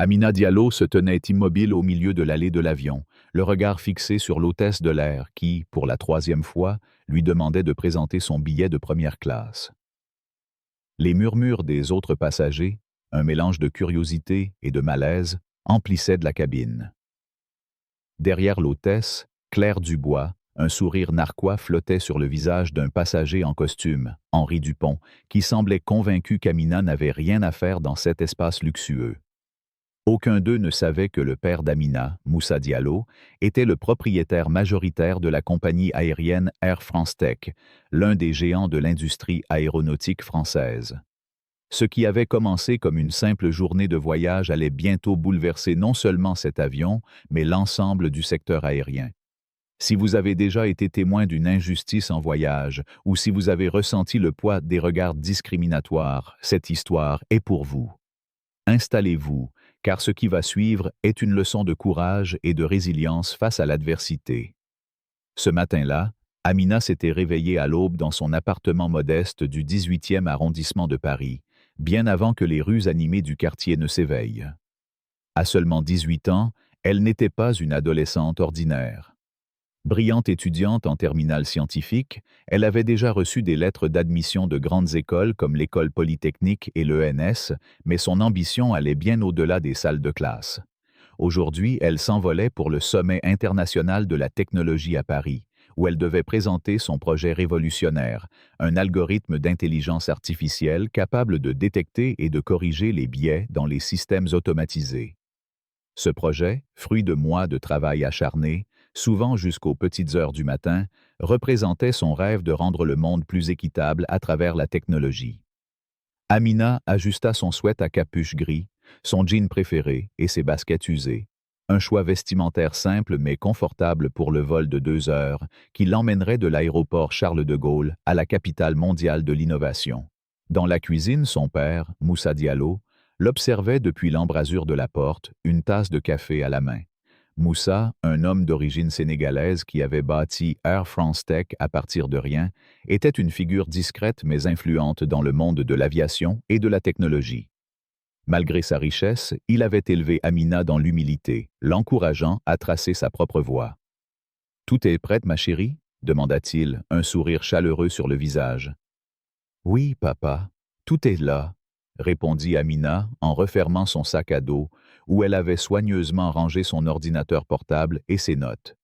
Amina Diallo se tenait immobile au milieu de l'allée de l'avion, le regard fixé sur l'hôtesse de l'air qui, pour la troisième fois, lui demandait de présenter son billet de première classe. Les murmures des autres passagers, un mélange de curiosité et de malaise, emplissaient de la cabine. Derrière l'hôtesse, Claire Dubois, un sourire narquois flottait sur le visage d'un passager en costume, Henri Dupont, qui semblait convaincu qu'Amina n'avait rien à faire dans cet espace luxueux. Aucun d'eux ne savait que le père d'Amina, Moussa Diallo, était le propriétaire majoritaire de la compagnie aérienne Air France-Tech, l'un des géants de l'industrie aéronautique française. Ce qui avait commencé comme une simple journée de voyage allait bientôt bouleverser non seulement cet avion, mais l'ensemble du secteur aérien. Si vous avez déjà été témoin d'une injustice en voyage, ou si vous avez ressenti le poids des regards discriminatoires, cette histoire est pour vous. Installez-vous, car ce qui va suivre est une leçon de courage et de résilience face à l'adversité. Ce matin-là, Amina s'était réveillée à l'aube dans son appartement modeste du 18e arrondissement de Paris, bien avant que les rues animées du quartier ne s'éveillent. À seulement 18 ans, elle n'était pas une adolescente ordinaire. Brillante étudiante en terminale scientifique, elle avait déjà reçu des lettres d'admission de grandes écoles comme l'École polytechnique et l'ENS, mais son ambition allait bien au-delà des salles de classe. Aujourd'hui, elle s'envolait pour le sommet international de la technologie à Paris, où elle devait présenter son projet révolutionnaire, un algorithme d'intelligence artificielle capable de détecter et de corriger les biais dans les systèmes automatisés. Ce projet, fruit de mois de travail acharné, souvent jusqu'aux petites heures du matin, représentait son rêve de rendre le monde plus équitable à travers la technologie. Amina ajusta son sweat à capuche gris, son jean préféré et ses baskets usées. Un choix vestimentaire simple mais confortable pour le vol de 2 heures qui l'emmènerait de l'aéroport Charles de Gaulle à la capitale mondiale de l'innovation. Dans la cuisine, son père, Moussa Diallo, l'observait depuis l'embrasure de la porte, une tasse de café à la main. Moussa, un homme d'origine sénégalaise qui avait bâti Air France-Tech à partir de rien, était une figure discrète mais influente dans le monde de l'aviation et de la technologie. Malgré sa richesse, il avait élevé Amina dans l'humilité, l'encourageant à tracer sa propre voie. « Tout est prêt, ma chérie ?» demanda-t-il, un sourire chaleureux sur le visage. « Oui, papa, tout est là », répondit Amina en refermant son sac à dos, où elle avait soigneusement rangé son ordinateur portable et ses notes.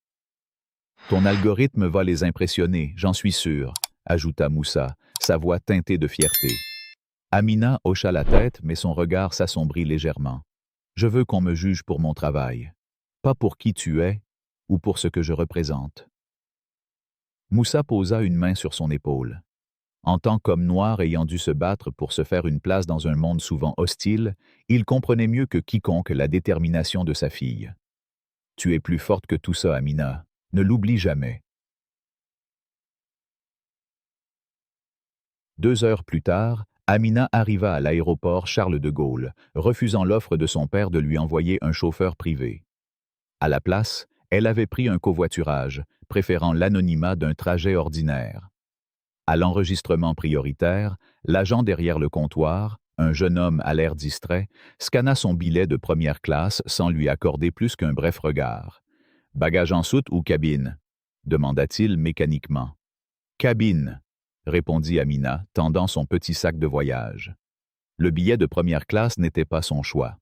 « Ton algorithme va les impressionner, j'en suis sûr », ajouta Moussa, sa voix teintée de fierté. Amina hocha la tête, mais son regard s'assombrit légèrement. « Je veux qu'on me juge pour mon travail, pas pour qui tu es ou pour ce que je représente. » Moussa posa une main sur son épaule. En tant qu'homme noir ayant dû se battre pour se faire une place dans un monde souvent hostile, il comprenait mieux que quiconque la détermination de sa fille. « Tu es plus forte que tout ça, Amina. Ne l'oublie jamais. » 2 heures plus tard, Amina arriva à l'aéroport Charles de Gaulle, refusant l'offre de son père de lui envoyer un chauffeur privé. À la place, elle avait pris un covoiturage, préférant l'anonymat d'un trajet ordinaire. À l'enregistrement prioritaire, l'agent derrière le comptoir, un jeune homme à l'air distrait, scanna son billet de première classe sans lui accorder plus qu'un bref regard. « Bagage en soute ou cabine ?» demanda-t-il mécaniquement. « Cabine », répondit Amina, tendant son petit sac de voyage. Le billet de première classe n'était pas son choix.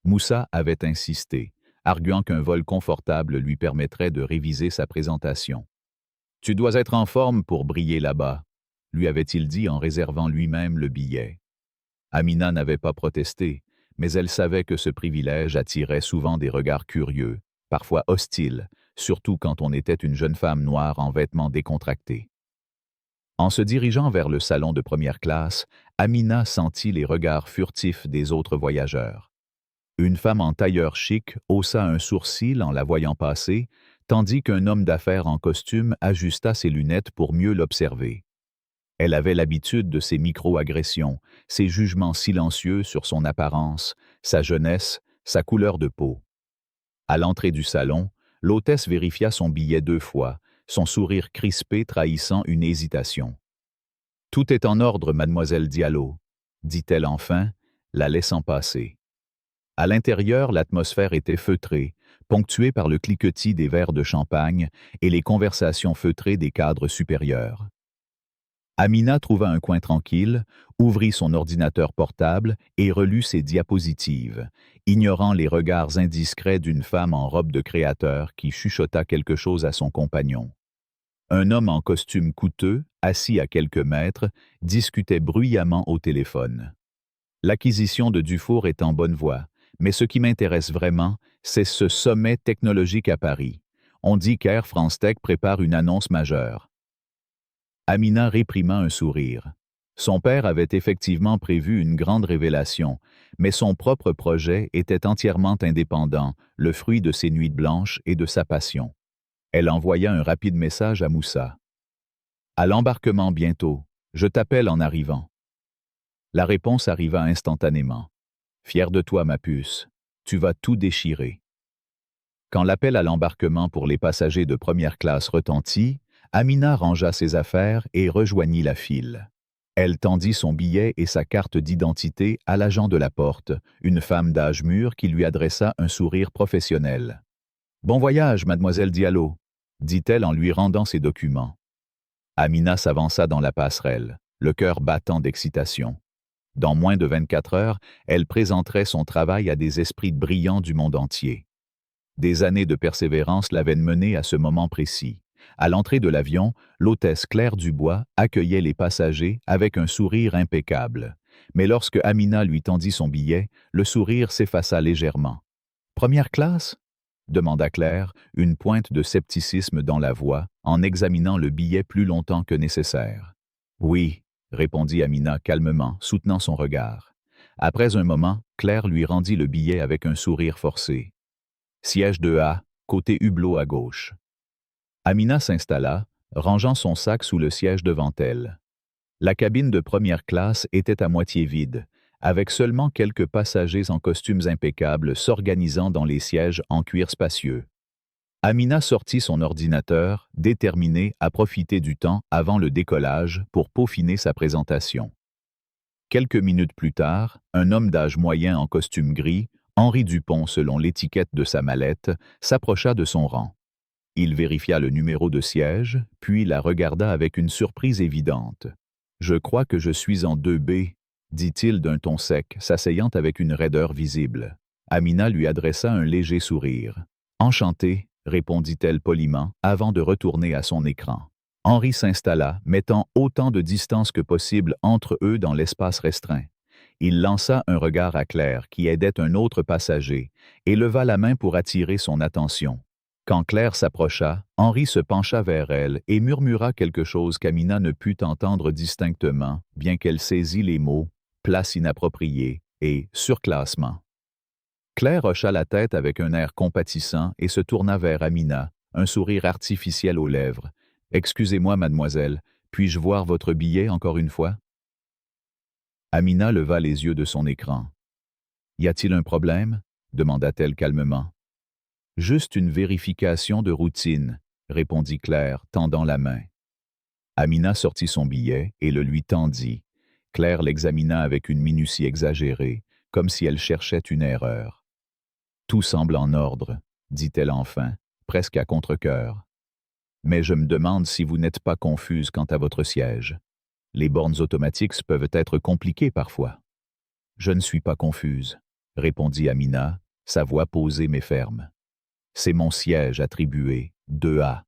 Moussa avait insisté, arguant qu'un vol confortable lui permettrait de réviser sa présentation. « Tu dois être en forme pour briller là-bas », lui avait-il dit en réservant lui-même le billet. Amina n'avait pas protesté, mais elle savait que ce privilège attirait souvent des regards curieux, parfois hostiles, surtout quand on était une jeune femme noire en vêtements décontractés. En se dirigeant vers le salon de première classe, Amina sentit les regards furtifs des autres voyageurs. Une femme en tailleur chic haussa un sourcil en la voyant passer, tandis qu'un homme d'affaires en costume ajusta ses lunettes pour mieux l'observer. Elle avait l'habitude de ces micro-agressions, ces jugements silencieux sur son apparence, sa jeunesse, sa couleur de peau. À l'entrée du salon, l'hôtesse vérifia son billet 2 fois, son sourire crispé trahissant une hésitation. « Tout est en ordre, mademoiselle Diallo », dit-elle enfin, la laissant passer. À l'intérieur, l'atmosphère était feutrée, ponctuée par le cliquetis des verres de champagne et les conversations feutrées des cadres supérieurs. Amina trouva un coin tranquille, ouvrit son ordinateur portable et relut ses diapositives, ignorant les regards indiscrets d'une femme en robe de créateur qui chuchota quelque chose à son compagnon. Un homme en costume coûteux, assis à quelques mètres, discutait bruyamment au téléphone. L'acquisition de Dufour est en bonne voie, mais ce qui m'intéresse vraiment, c'est ce sommet technologique à Paris. On dit qu'Air France-Tech prépare une annonce majeure. Amina réprima un sourire. Son père avait effectivement prévu une grande révélation, mais son propre projet était entièrement indépendant, le fruit de ses nuits blanches et de sa passion. Elle envoya un rapide message à Moussa. « À l'embarquement bientôt. Je t'appelle en arrivant. » La réponse arriva instantanément. « Fier de toi, ma puce. Tu vas tout déchirer. » Quand l'appel à l'embarquement pour les passagers de première classe retentit, Amina rangea ses affaires et rejoignit la file. Elle tendit son billet et sa carte d'identité à l'agent de la porte, une femme d'âge mûr qui lui adressa un sourire professionnel. « Bon voyage, mademoiselle Diallo », dit-elle en lui rendant ses documents. Amina s'avança dans la passerelle, le cœur battant d'excitation. Dans moins de 24 heures, elle présenterait son travail à des esprits brillants du monde entier. Des années de persévérance l'avaient menée à ce moment précis. À l'entrée de l'avion, l'hôtesse Claire Dubois accueillait les passagers avec un sourire impeccable. Mais lorsque Amina lui tendit son billet, le sourire s'effaça légèrement. « Première classe ?» demanda Claire, une pointe de scepticisme dans la voix, en examinant le billet plus longtemps que nécessaire. « Oui, » répondit Amina calmement, soutenant son regard. Après un moment, Claire lui rendit le billet avec un sourire forcé. « Siège 2A, côté hublot à gauche. » Amina s'installa, rangeant son sac sous le siège devant elle. La cabine de première classe était à moitié vide, avec seulement quelques passagers en costumes impeccables s'organisant dans les sièges en cuir spacieux. Amina sortit son ordinateur, déterminée à profiter du temps avant le décollage pour peaufiner sa présentation. Quelques minutes plus tard, un homme d'âge moyen en costume gris, Henri Dupont selon l'étiquette de sa mallette, s'approcha de son rang. Il vérifia le numéro de siège, puis la regarda avec une surprise évidente. « Je crois que je suis en 2B, » dit-il d'un ton sec, s'asseyant avec une raideur visible. Amina lui adressa un léger sourire. « Enchanté, » répondit-elle poliment, avant de retourner à son écran. Henri s'installa, mettant autant de distance que possible entre eux dans l'espace restreint. Il lança un regard à Claire, qui aidait un autre passager, et leva la main pour attirer son attention. Quand Claire s'approcha, Henri se pencha vers elle et murmura quelque chose qu'Amina ne put entendre distinctement, bien qu'elle saisît les mots « place inappropriée » et « surclassement ». Claire hocha la tête avec un air compatissant et se tourna vers Amina, un sourire artificiel aux lèvres. « Excusez-moi, mademoiselle, puis-je voir votre billet encore une fois ?» Amina leva les yeux de son écran. « Y a-t-il un problème ?» demanda-t-elle calmement. « Juste une vérification de routine, » répondit Claire, tendant la main. Amina sortit son billet et le lui tendit. Claire l'examina avec une minutie exagérée, comme si elle cherchait une erreur. « Tout semble en ordre, » dit-elle enfin, presque à contre-cœur. « Mais je me demande si vous n'êtes pas confuse quant à votre siège. Les bornes automatiques peuvent être compliquées parfois. »« Je ne suis pas confuse, » répondit Amina, sa voix posée mais ferme. « C'est mon siège attribué, 2A. »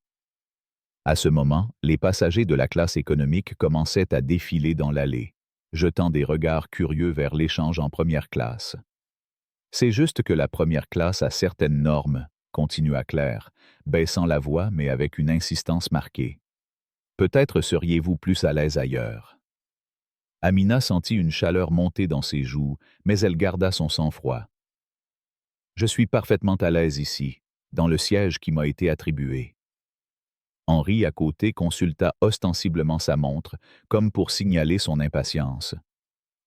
À ce moment, les passagers de la classe économique commençaient à défiler dans l'allée, jetant des regards curieux vers l'échange en première classe. « C'est juste que la première classe a certaines normes, » continua Claire, baissant la voix mais avec une insistance marquée. « Peut-être seriez-vous plus à l'aise ailleurs. » Amina sentit une chaleur monter dans ses joues, mais elle garda son sang-froid. « Je suis parfaitement à l'aise ici, dans le siège qui m'a été attribué. » Henri, à côté, consulta ostensiblement sa montre, comme pour signaler son impatience.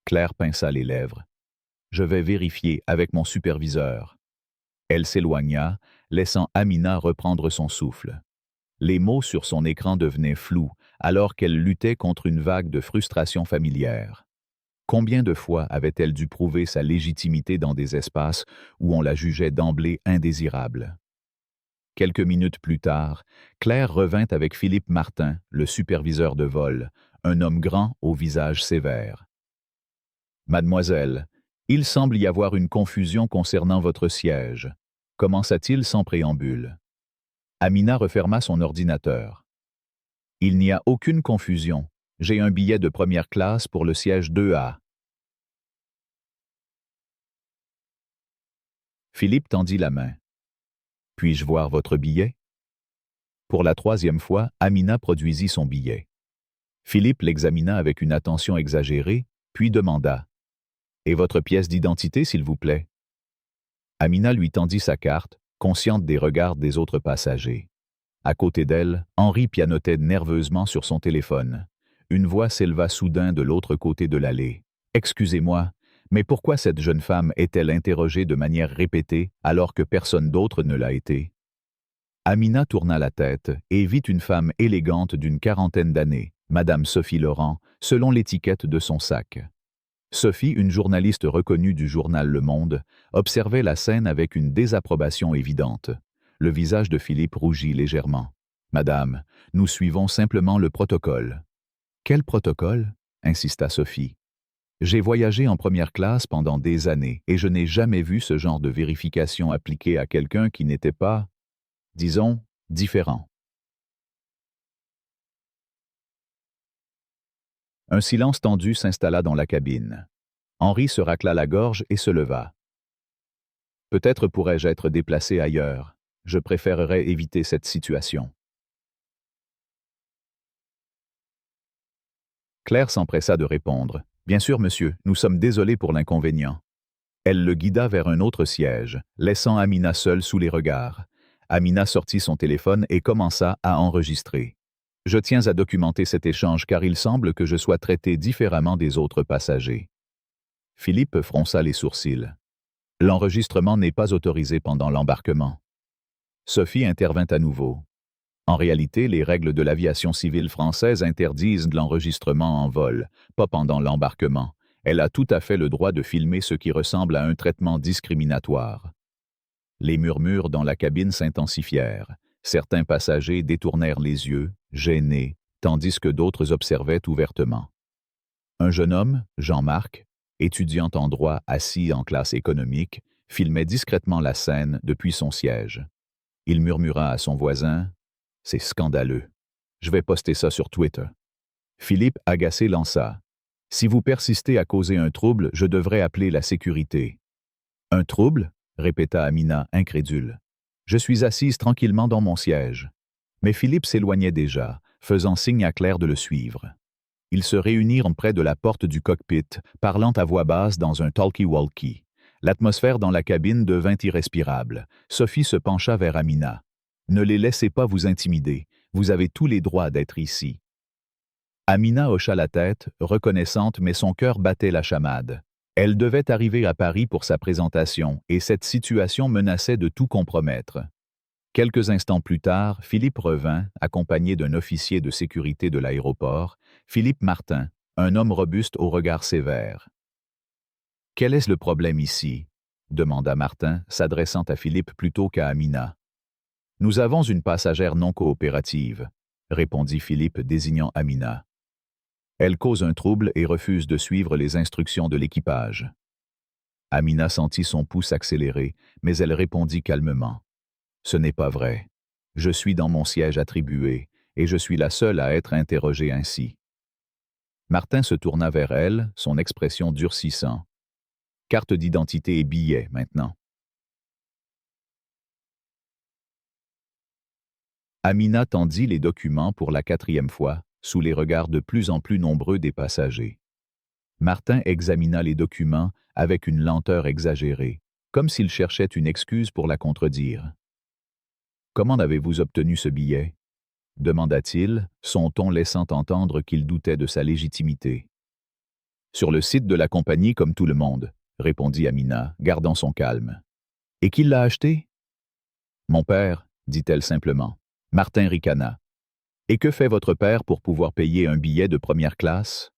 Claire pinça les lèvres. « Je vais vérifier avec mon superviseur. » Elle s'éloigna, laissant Amina reprendre son souffle. Les mots sur son écran devenaient flous, alors qu'elle luttait contre une vague de frustration familière. Combien de fois avait-elle dû prouver sa légitimité dans des espaces où on la jugeait d'emblée indésirable? Quelques minutes plus tard, Claire revint avec Philippe Martin, le superviseur de vol, un homme grand au visage sévère. Mademoiselle, il semble y avoir une confusion concernant votre siège, commença-t-il sans préambule. Amina referma son ordinateur. Il n'y a aucune confusion. J'ai un billet de première classe pour le siège 2A. Philippe tendit la main. Puis-je voir votre billet? Pour la troisième fois, Amina produisit son billet. Philippe l'examina avec une attention exagérée, puis demanda. Et votre pièce d'identité, s'il vous plaît? Amina lui tendit sa carte, consciente des regards des autres passagers. À côté d'elle, Henri pianotait nerveusement sur son téléphone. Une voix s'éleva soudain de l'autre côté de l'allée. « Excusez-moi, mais pourquoi cette jeune femme est-elle interrogée de manière répétée alors que personne d'autre ne l'a été ?» Amina tourna la tête et vit une femme élégante d'une quarantaine d'années, Madame Sophie Laurent, selon l'étiquette de son sac. Sophie, une journaliste reconnue du journal Le Monde, observait la scène avec une désapprobation évidente. Le visage de Philippe rougit légèrement. « Madame, nous suivons simplement le protocole. »« Quel protocole ?» insista Sophie. « J'ai voyagé en première classe pendant des années et je n'ai jamais vu ce genre de vérification appliquée à quelqu'un qui n'était pas, disons, différent. » Un silence tendu s'installa dans la cabine. Henri se racla la gorge et se leva. « Peut-être pourrais-je être déplacé ailleurs. Je préférerais éviter cette situation. » Claire s'empressa de répondre. « Bien sûr, monsieur, nous sommes désolés pour l'inconvénient. » Elle le guida vers un autre siège, laissant Amina seule sous les regards. Amina sortit son téléphone et commença à enregistrer. « Je tiens à documenter cet échange car il semble que je sois traité différemment des autres passagers. » Philippe fronça les sourcils. « L'enregistrement n'est pas autorisé pendant l'embarquement. » Sophie intervint à nouveau. « En réalité, les règles de l'aviation civile française interdisent l'enregistrement en vol, pas pendant l'embarquement. Elle a tout à fait le droit de filmer ce qui ressemble à un traitement discriminatoire. » Les murmures dans la cabine s'intensifièrent. Certains passagers détournèrent les yeux, gênés, tandis que d'autres observaient ouvertement. Un jeune homme, Jean-Marc, étudiant en droit assis en classe économique, filmait discrètement la scène depuis son siège. Il murmura à son voisin « C'est scandaleux. Je vais poster ça sur Twitter. » Philippe, agacé, lança « Si vous persistez à causer un trouble, je devrais appeler la sécurité. »« Un trouble ?» répéta Amina, incrédule. « Je suis assise tranquillement dans mon siège. » Mais Philippe s'éloignait déjà, faisant signe à Claire de le suivre. Ils se réunirent près de la porte du cockpit, parlant à voix basse dans un talkie-walkie. L'atmosphère dans la cabine devint irrespirable. Sophie se pencha vers Amina. « Ne les laissez pas vous intimider. Vous avez tous les droits d'être ici. » Amina hocha la tête, reconnaissante, mais son cœur battait la chamade. Elle devait arriver à Paris pour sa présentation, et cette situation menaçait de tout compromettre. Quelques instants plus tard, Philippe revint, accompagné d'un officier de sécurité de l'aéroport, Philippe Martin, un homme robuste au regard sévère. « Quel est le problème ici ?» demanda Martin, s'adressant à Philippe plutôt qu'à Amina. « Nous avons une passagère non coopérative, » répondit Philippe désignant Amina. « Elle cause un trouble et refuse de suivre les instructions de l'équipage. » Amina sentit son pouce accélérer, mais elle répondit calmement. « Ce n'est pas vrai. Je suis dans mon siège attribué, et je suis la seule à être interrogée ainsi. » Martin se tourna vers elle, son expression durcissant. « Carte d'identité et billet, maintenant. » Amina tendit les documents pour la 4e fois, sous les regards de plus en plus nombreux des passagers. Martin examina les documents avec une lenteur exagérée, comme s'il cherchait une excuse pour la contredire. « Comment avez-vous obtenu ce billet ?» demanda-t-il, son ton laissant entendre qu'il doutait de sa légitimité. « Sur le site de la compagnie comme tout le monde, » répondit Amina, gardant son calme. « Et qui l'a acheté ?»« Mon père, » dit-elle simplement. Martin ricana. « Et que fait votre père pour pouvoir payer un billet de première classe ?»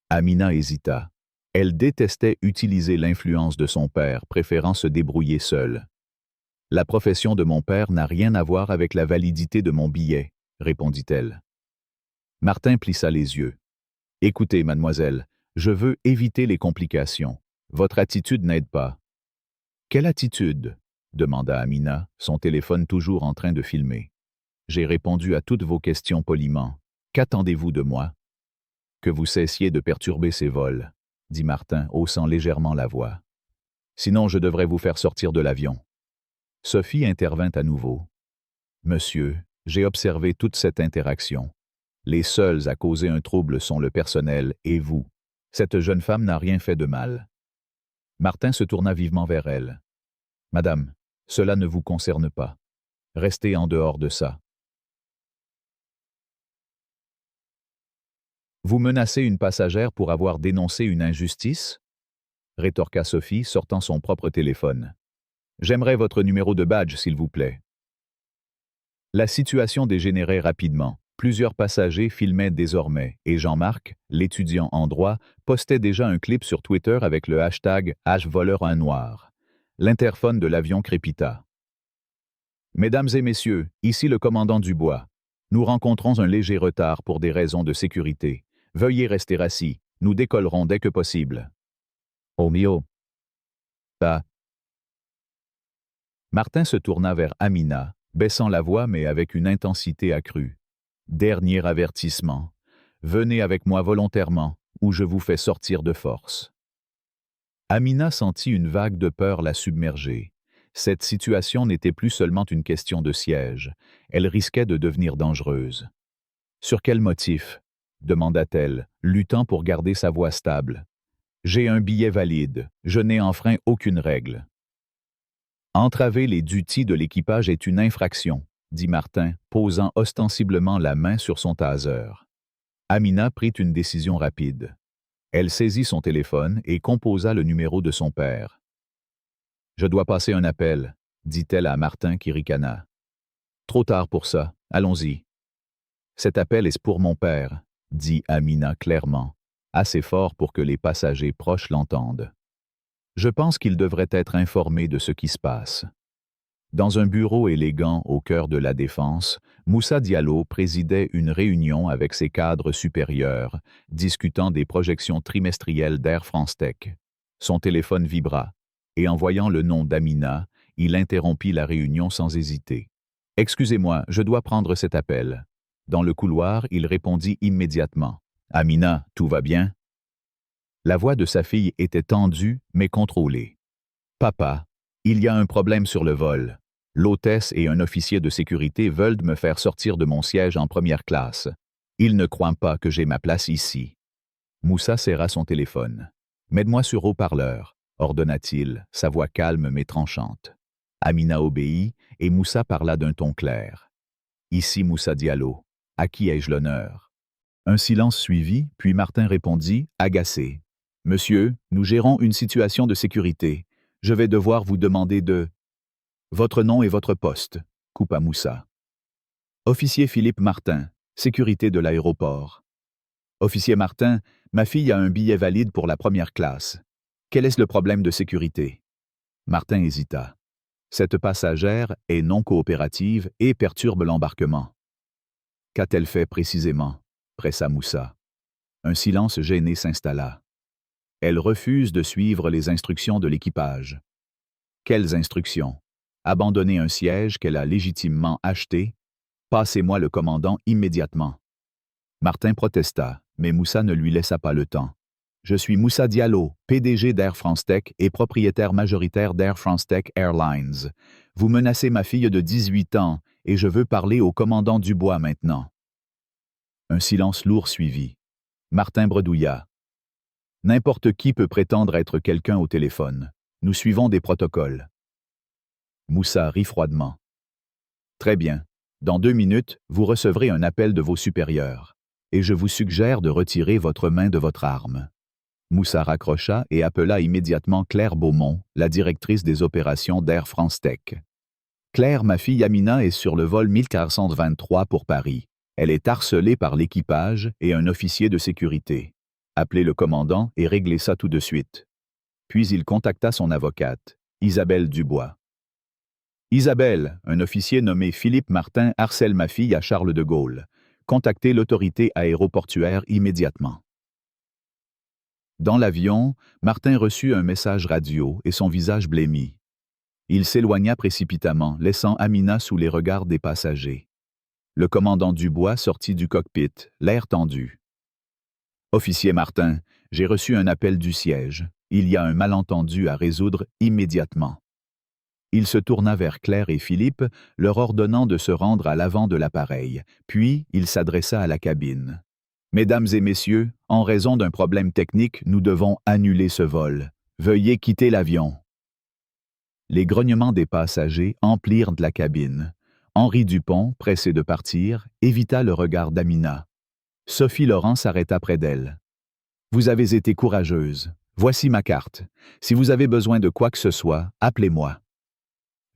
Amina hésita. Elle détestait utiliser l'influence de son père, préférant se débrouiller seule. « La profession de mon père n'a rien à voir avec la validité de mon billet », répondit-elle. Martin plissa les yeux. « Écoutez, mademoiselle, je veux éviter les complications. Votre attitude n'aide pas. »« Quelle attitude ?» demanda Amina, son téléphone toujours en train de filmer. « J'ai répondu à toutes vos questions poliment. Qu'attendez-vous de moi ?»« Que vous cessiez de perturber ces vols, » dit Martin, haussant légèrement la voix. « Sinon, je devrais vous faire sortir de l'avion. » Sophie intervint à nouveau. « Monsieur, j'ai observé toute cette interaction. Les seuls à causer un trouble sont le personnel et vous. Cette jeune femme n'a rien fait de mal. » Martin se tourna vivement vers elle. « Madame, cela ne vous concerne pas. Restez en dehors de ça. » Vous menacez une passagère pour avoir dénoncé une injustice ? Rétorqua Sophie, sortant son propre téléphone. J'aimerais votre numéro de badge, s'il vous plaît. La situation dégénérait rapidement. Plusieurs passagers filmaient désormais, et Jean-Marc, l'étudiant en droit, postait déjà un clip sur Twitter avec le hashtag #voleur1noir. L'interphone de l'avion crépita. Mesdames et messieurs, ici le commandant Dubois. Nous rencontrons un léger retard pour des raisons de sécurité. Veuillez rester assis. Nous décollerons dès que possible. Oh mio. Bah. Martin se tourna vers Amina, baissant la voix mais avec une intensité accrue. Dernier avertissement. Venez avec moi volontairement, ou je vous fais sortir de force. Amina sentit une vague de peur la submerger. Cette situation n'était plus seulement une question de siège. Elle risquait de devenir dangereuse. Sur quel motif ? demanda-t-elle, luttant pour garder sa voix stable. J'ai un billet valide. Je n'ai enfreint aucune règle. Entraver les duties de l'équipage est une infraction, dit Martin, posant ostensiblement la main sur son taser. Amina prit une décision rapide. Elle saisit son téléphone et composa le numéro de son père. « Je dois passer un appel », dit-elle à Martin qui ricana. « Trop tard pour ça, allons-y. »« Cet appel est pour mon père », dit Amina clairement, assez fort pour que les passagers proches l'entendent. « Je pense qu'il devrait être informé de ce qui se passe. » Dans un bureau élégant au cœur de la Défense, Moussa Diallo présidait une réunion avec ses cadres supérieurs, discutant des projections trimestrielles d'Air France-Tech. Son téléphone vibra, et en voyant le nom d'Amina, il interrompit la réunion sans hésiter. « Excusez-moi, je dois prendre cet appel. » Dans le couloir, il répondit immédiatement. « Amina, tout va bien ?» La voix de sa fille était tendue, mais contrôlée. « Papa, il y a un problème sur le vol. L'hôtesse et un officier de sécurité veulent me faire sortir de mon siège en première classe. Ils ne croient pas que j'ai ma place ici. » Moussa serra son téléphone. « Mets-moi sur haut-parleur, » ordonna-t-il, sa voix calme mais tranchante. Amina obéit et Moussa parla d'un ton clair. « Ici Moussa Diallo. À qui ai-je l'honneur ?» Un silence suivit, puis Martin répondit, agacé. « Monsieur, nous gérons une situation de sécurité. Je vais devoir vous demander de... » « Votre nom et votre poste, » coupa Moussa. « Officier Philippe Martin, sécurité de l'aéroport. »« Officier Martin, ma fille a un billet valide pour la première classe. Quel est le problème de sécurité ?» Martin hésita. « Cette passagère est non coopérative et perturbe l'embarquement. »« Qu'a-t-elle fait précisément ?» pressa Moussa. Un silence gêné s'installa. « Elle refuse de suivre les instructions de l'équipage. »« Quelles instructions ? Abandonner un siège qu'elle a légitimement acheté. Passez-moi le commandant immédiatement. » Martin protesta, mais Moussa ne lui laissa pas le temps. « Je suis Moussa Diallo, PDG d'Air France-Tech et propriétaire majoritaire d'Air France-Tech Airlines. Vous menacez ma fille de 18 ans et je veux parler au commandant Dubois maintenant. » Un silence lourd suivit. Martin bredouilla. « N'importe qui peut prétendre être quelqu'un au téléphone. Nous suivons des protocoles. » Moussa rit froidement. « Très bien. Dans 2 minutes, vous recevrez un appel de vos supérieurs. Et je vous suggère de retirer votre main de votre arme. » Moussa raccrocha et appela immédiatement Claire Beaumont, la directrice des opérations d'Air France-Tech. « Claire, ma fille Amina est sur le vol 1423 pour Paris. Elle est harcelée par l'équipage et un officier de sécurité. Appelez le commandant et réglez ça tout de suite. Puis il contacta son avocate, Isabelle Dubois. Isabelle, un officier nommé Philippe Martin harcèle ma fille à Charles de Gaulle. Contactez l'autorité aéroportuaire immédiatement. Dans l'avion, Martin reçut un message radio et son visage blêmit. Il s'éloigna précipitamment, laissant Amina sous les regards des passagers. Le commandant Dubois sortit du cockpit, l'air tendu. « Officier Martin, j'ai reçu un appel du siège. Il y a un malentendu à résoudre immédiatement. » Il se tourna vers Claire et Philippe, leur ordonnant de se rendre à l'avant de l'appareil, puis il s'adressa à la cabine. « Mesdames et messieurs, en raison d'un problème technique, nous devons annuler ce vol. Veuillez quitter l'avion. » Les grognements des passagers emplirent la cabine. Henri Dupont, pressé de partir, évita le regard d'Amina. Sophie Laurent s'arrêta près d'elle. « Vous avez été courageuse. Voici ma carte. Si vous avez besoin de quoi que ce soit, appelez-moi. »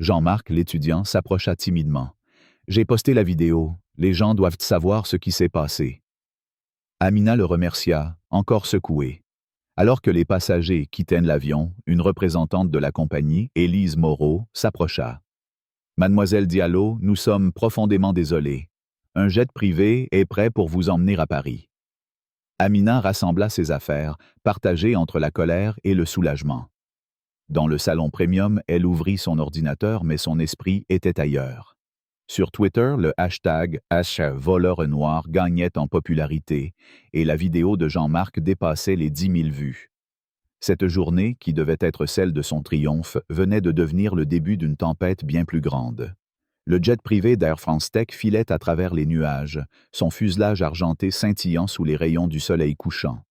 Jean-Marc, l'étudiant, s'approcha timidement. « J'ai posté la vidéo. Les gens doivent savoir ce qui s'est passé. » Amina le remercia, encore secouée. Alors que les passagers quittaient l'avion, une représentante de la compagnie, Élise Moreau, s'approcha. « Mademoiselle Diallo, nous sommes profondément désolés. Un jet privé est prêt pour vous emmener à Paris. » Amina rassembla ses affaires, partagées entre la colère et le soulagement. Dans le salon premium, elle ouvrit son ordinateur, mais son esprit était ailleurs. Sur Twitter, le hashtag #VoleurNoir gagnait en popularité et la vidéo de Jean-Marc dépassait les 10 000 vues. Cette journée, qui devait être celle de son triomphe, venait de devenir le début d'une tempête bien plus grande. Le jet privé d'Air France Tech filait à travers les nuages, son fuselage argenté scintillant sous les rayons du soleil couchant.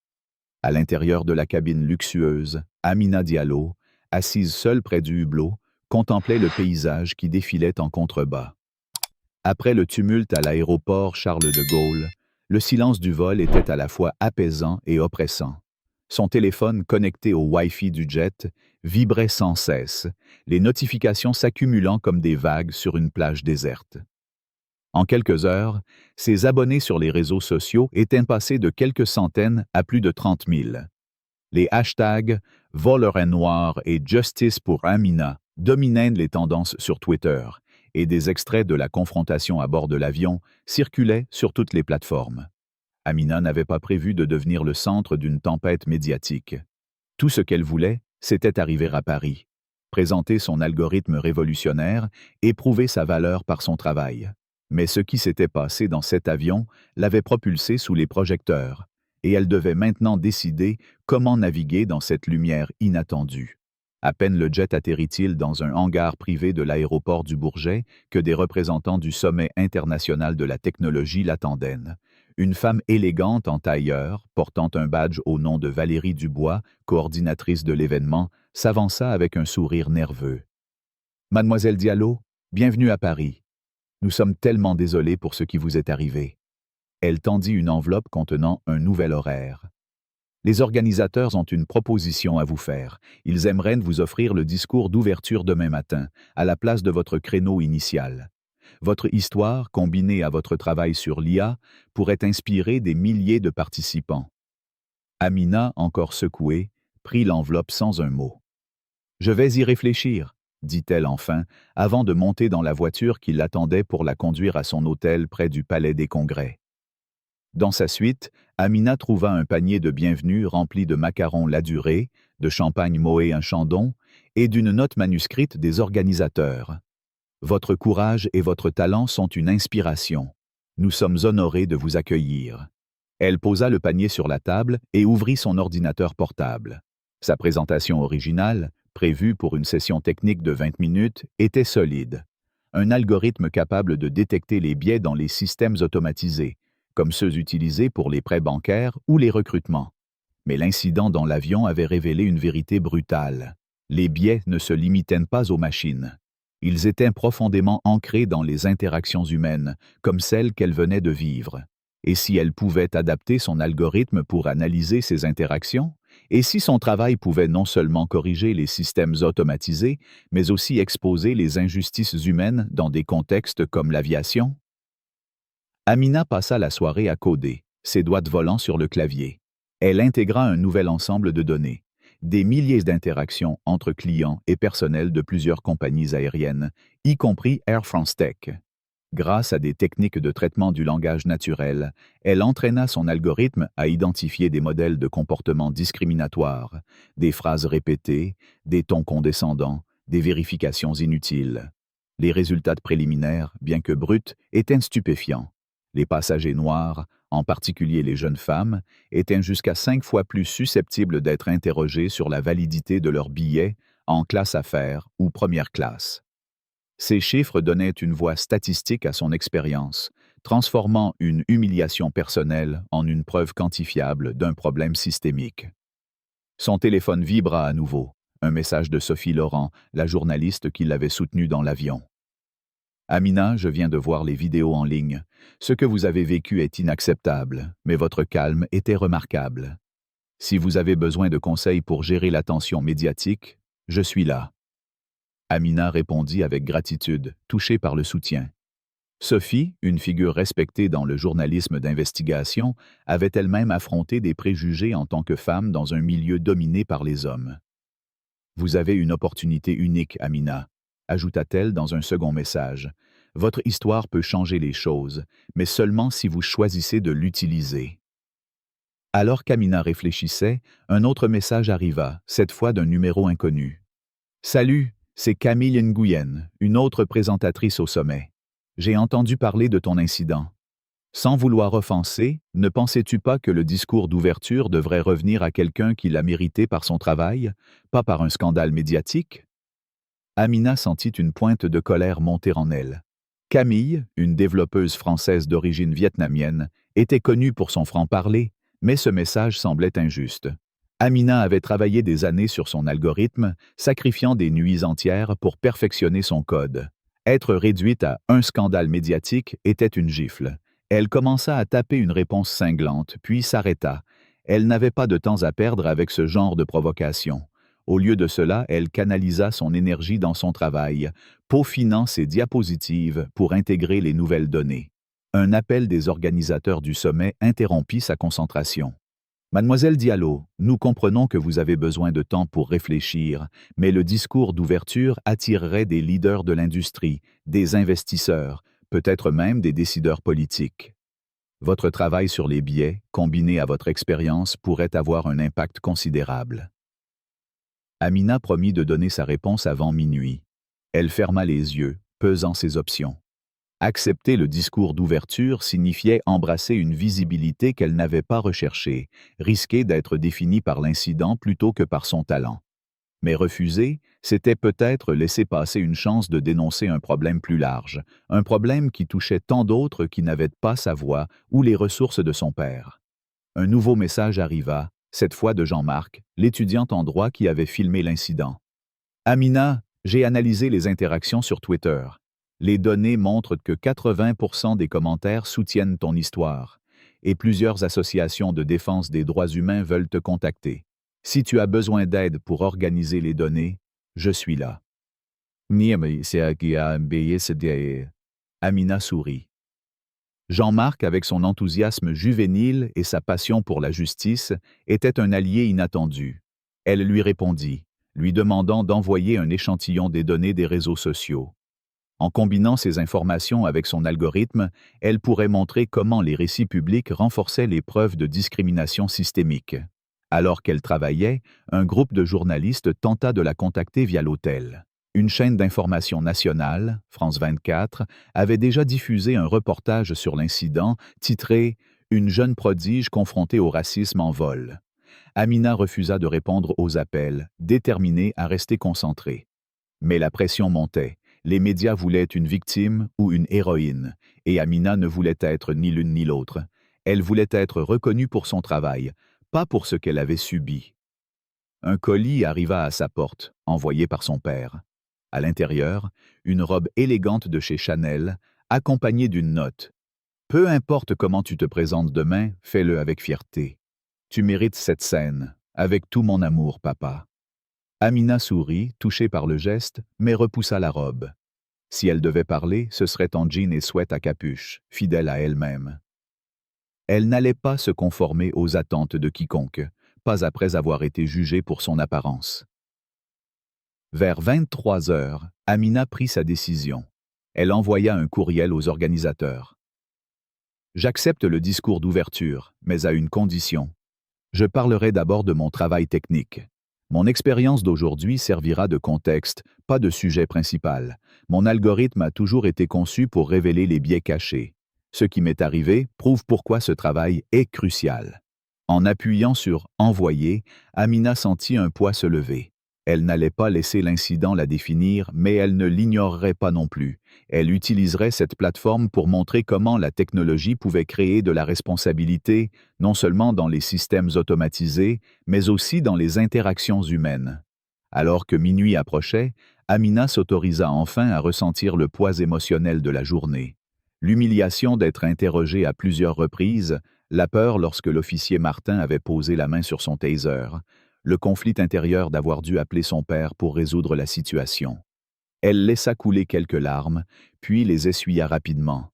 À l'intérieur de la cabine luxueuse, Amina Diallo, assise seule près du hublot, contemplait le paysage qui défilait en contrebas. Après le tumulte à l'aéroport Charles de Gaulle, le silence du vol était à la fois apaisant et oppressant. Son téléphone connecté au Wi-Fi du jet vibrait sans cesse, les notifications s'accumulant comme des vagues sur une plage déserte. En quelques heures, ses abonnés sur les réseaux sociaux étaient passés de quelques centaines à plus de 30 000. Les hashtags « VoleurNoir » et « Justice pour Amina » dominaient les tendances sur Twitter, et des extraits de la confrontation à bord de l'avion circulaient sur toutes les plateformes. Amina n'avait pas prévu de devenir le centre d'une tempête médiatique. Tout ce qu'elle voulait, c'était arriver à Paris, présenter son algorithme révolutionnaire et prouver sa valeur par son travail. Mais ce qui s'était passé dans cet avion l'avait propulsée sous les projecteurs, et elle devait maintenant décider comment naviguer dans cette lumière inattendue. À peine le jet atterrit-il dans un hangar privé de l'aéroport du Bourget que des représentants du sommet international de la technologie l'attendaient. Une femme élégante en tailleur, portant un badge au nom de Valérie Dubois, coordinatrice de l'événement, s'avança avec un sourire nerveux. « Mademoiselle Diallo, bienvenue à Paris. Nous sommes tellement désolés pour ce qui vous est arrivé. » Elle tendit une enveloppe contenant un nouvel horaire. « Les organisateurs ont une proposition à vous faire. Ils aimeraient vous offrir le discours d'ouverture demain matin, à la place de votre créneau initial. Votre histoire, combinée à votre travail sur l'IA, pourrait inspirer des milliers de participants. » Amina, encore secouée, prit l'enveloppe sans un mot. « Je vais y réfléchir, » dit-elle enfin, avant de monter dans la voiture qui l'attendait pour la conduire à son hôtel près du Palais des Congrès. Dans sa suite, Amina trouva un panier de bienvenue rempli de macarons Ladurée, de champagne Moët un Chandon et d'une note manuscrite des organisateurs. « Votre courage et votre talent sont une inspiration. Nous sommes honorés de vous accueillir. » Elle posa le panier sur la table et ouvrit son ordinateur portable. Sa présentation originale, prévue pour une session technique de 20 minutes, était solide. Un algorithme capable de détecter les biais dans les systèmes automatisés, comme ceux utilisés pour les prêts bancaires ou les recrutements. Mais l'incident dans l'avion avait révélé une vérité brutale. Les biais ne se limitaient pas aux machines. Ils étaient profondément ancrés dans les interactions humaines, comme celles qu'elle venait de vivre. Et si elle pouvait adapter son algorithme pour analyser ces interactions? Et si son travail pouvait non seulement corriger les systèmes automatisés, mais aussi exposer les injustices humaines dans des contextes comme l'aviation? Amina passa la soirée à coder, ses doigts volants sur le clavier. Elle intégra un nouvel ensemble de données, des milliers d'interactions entre clients et personnel de plusieurs compagnies aériennes, y compris Air France Tech. Grâce à des techniques de traitement du langage naturel, elle entraîna son algorithme à identifier des modèles de comportement discriminatoires, des phrases répétées, des tons condescendants, des vérifications inutiles. Les résultats préliminaires, bien que bruts, étaient stupéfiants. Les passagers noirs, en particulier les jeunes femmes, étaient jusqu'à 5 fois plus susceptibles d'être interrogés sur la validité de leur billet en classe affaires ou première classe. Ces chiffres donnaient une voix statistique à son expérience, transformant une humiliation personnelle en une preuve quantifiable d'un problème systémique. Son téléphone vibra à nouveau, un message de Sophie Laurent, la journaliste qui l'avait soutenue dans l'avion. Amina, je viens de voir les vidéos en ligne. Ce que vous avez vécu est inacceptable, mais votre calme était remarquable. Si vous avez besoin de conseils pour gérer la tension médiatique, je suis là. Amina répondit avec gratitude, touchée par le soutien. Sophie, une figure respectée dans le journalisme d'investigation, avait elle-même affronté des préjugés en tant que femme dans un milieu dominé par les hommes. Vous avez une opportunité unique, Amina, ajouta-t-elle dans un second message. Votre histoire peut changer les choses, mais seulement si vous choisissez de l'utiliser. Alors qu'Amina réfléchissait, un autre message arriva, cette fois d'un numéro inconnu. Salut, c'est Camille Nguyen, une autre présentatrice au sommet. J'ai entendu parler de ton incident. Sans vouloir offenser, ne pensais-tu pas que le discours d'ouverture devrait revenir à quelqu'un qui l'a mérité par son travail, pas par un scandale médiatique? Amina sentit une pointe de colère monter en elle. Camille, une développeuse française d'origine vietnamienne, était connue pour son franc-parler, mais ce message semblait injuste. Amina avait travaillé des années sur son algorithme, sacrifiant des nuits entières pour perfectionner son code. Être réduite à un scandale médiatique était une gifle. Elle commença à taper une réponse cinglante, puis s'arrêta. Elle n'avait pas de temps à perdre avec ce genre de provocation. Au lieu de cela, elle canalisa son énergie dans son travail, peaufinant ses diapositives pour intégrer les nouvelles données. Un appel des organisateurs du sommet interrompit sa concentration. Mademoiselle Diallo, nous comprenons que vous avez besoin de temps pour réfléchir, mais le discours d'ouverture attirerait des leaders de l'industrie, des investisseurs, peut-être même des décideurs politiques. Votre travail sur les billets, combiné à votre expérience, pourrait avoir un impact considérable. Amina promit de donner sa réponse avant minuit. Elle ferma les yeux, pesant ses options. Accepter le discours d'ouverture signifiait embrasser une visibilité qu'elle n'avait pas recherchée, risquer d'être définie par l'incident plutôt que par son talent. Mais refuser, c'était peut-être laisser passer une chance de dénoncer un problème plus large, un problème qui touchait tant d'autres qui n'avaient pas sa voix ou les ressources de son père. Un nouveau message arriva, cette fois de Jean-Marc, l'étudiant en droit qui avait filmé l'incident. Amina, j'ai analysé les interactions sur Twitter. Les données montrent que 80% des commentaires soutiennent ton histoire, et plusieurs associations de défense des droits humains veulent te contacter. Si tu as besoin d'aide pour organiser les données, je suis là. Amina sourit. Jean-Marc, avec son enthousiasme juvénile et sa passion pour la justice, était un allié inattendu. Elle lui répondit, lui demandant d'envoyer un échantillon des données des réseaux sociaux. En combinant ces informations avec son algorithme, elle pourrait montrer comment les récits publics renforçaient les preuves de discrimination systémique. Alors qu'elle travaillait, un groupe de journalistes tenta de la contacter via l'hôtel. Une chaîne d'information nationale, France 24, avait déjà diffusé un reportage sur l'incident titré « Une jeune prodige confrontée au racisme en vol ». Amina refusa de répondre aux appels, déterminée à rester concentrée. Mais la pression montait. Les médias voulaient une victime ou une héroïne, et Amina ne voulait être ni l'une ni l'autre. Elle voulait être reconnue pour son travail, pas pour ce qu'elle avait subi. Un colis arriva à sa porte, envoyé par son père. À l'intérieur, une robe élégante de chez Chanel, accompagnée d'une note. « Peu importe comment tu te présentes demain, fais-le avec fierté. Tu mérites cette scène, avec tout mon amour, papa. » Amina sourit, touchée par le geste, mais repoussa la robe. Si elle devait parler, ce serait en jean et sweat à capuche, fidèle à elle-même. Elle n'allait pas se conformer aux attentes de quiconque, pas après avoir été jugée pour son apparence. Vers 23 heures, Amina prit sa décision. Elle envoya un courriel aux organisateurs. J'accepte le discours d'ouverture, mais à une condition. Je parlerai d'abord de mon travail technique. Mon expérience d'aujourd'hui servira de contexte, pas de sujet principal. Mon algorithme a toujours été conçu pour révéler les biais cachés. Ce qui m'est arrivé prouve pourquoi ce travail est crucial. En appuyant sur « Envoyer », Amina sentit un poids se lever. Elle n'allait pas laisser l'incident la définir, mais elle ne l'ignorerait pas non plus. Elle utiliserait cette plateforme pour montrer comment la technologie pouvait créer de la responsabilité, non seulement dans les systèmes automatisés, mais aussi dans les interactions humaines. Alors que minuit approchait, Amina s'autorisa enfin à ressentir le poids émotionnel de la journée. L'humiliation d'être interrogée à plusieurs reprises, la peur lorsque l'officier Martin avait posé la main sur son taser, le conflit intérieur d'avoir dû appeler son père pour résoudre la situation. Elle laissa couler quelques larmes, puis les essuya rapidement.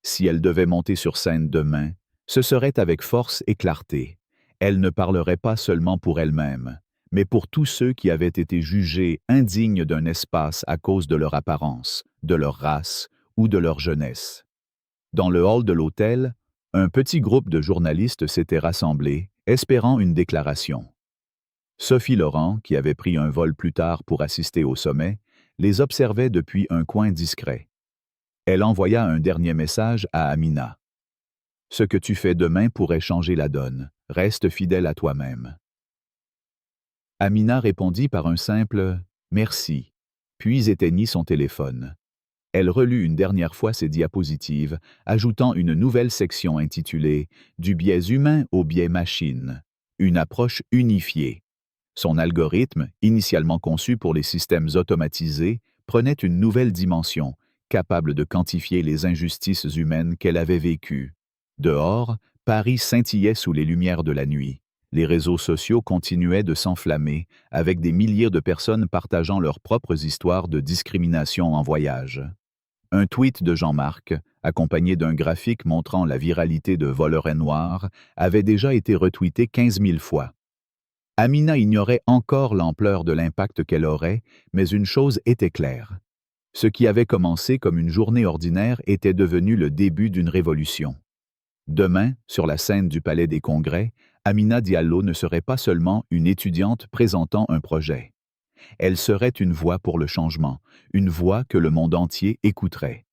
Si elle devait monter sur scène demain, ce serait avec force et clarté. Elle ne parlerait pas seulement pour elle-même, mais pour tous ceux qui avaient été jugés indignes d'un espace à cause de leur apparence, de leur race ou de leur jeunesse. Dans le hall de l'hôtel, un petit groupe de journalistes s'était rassemblé, espérant une déclaration. Sophie Laurent, qui avait pris un vol plus tard pour assister au sommet, les observait depuis un coin discret. Elle envoya un dernier message à Amina. « Ce que tu fais demain pourrait changer la donne. Reste fidèle à toi-même. » Amina répondit par un simple « merci », puis éteignit son téléphone. Elle relut une dernière fois ses diapositives, ajoutant une nouvelle section intitulée « Du biais humain au biais machine, une approche unifiée ». Son algorithme, initialement conçu pour les systèmes automatisés, prenait une nouvelle dimension, capable de quantifier les injustices humaines qu'elle avait vécues. Dehors, Paris scintillait sous les lumières de la nuit. Les réseaux sociaux continuaient de s'enflammer, avec des milliers de personnes partageant leurs propres histoires de discrimination en voyage. Un tweet de Jean-Marc, accompagné d'un graphique montrant la viralité de Voleray Noir, avait déjà été retweeté 15 000 fois. Amina ignorait encore l'ampleur de l'impact qu'elle aurait, mais une chose était claire. Ce qui avait commencé comme une journée ordinaire était devenu le début d'une révolution. Demain, sur la scène du Palais des Congrès, Amina Diallo ne serait pas seulement une étudiante présentant un projet. Elle serait une voix pour le changement, une voix que le monde entier écouterait.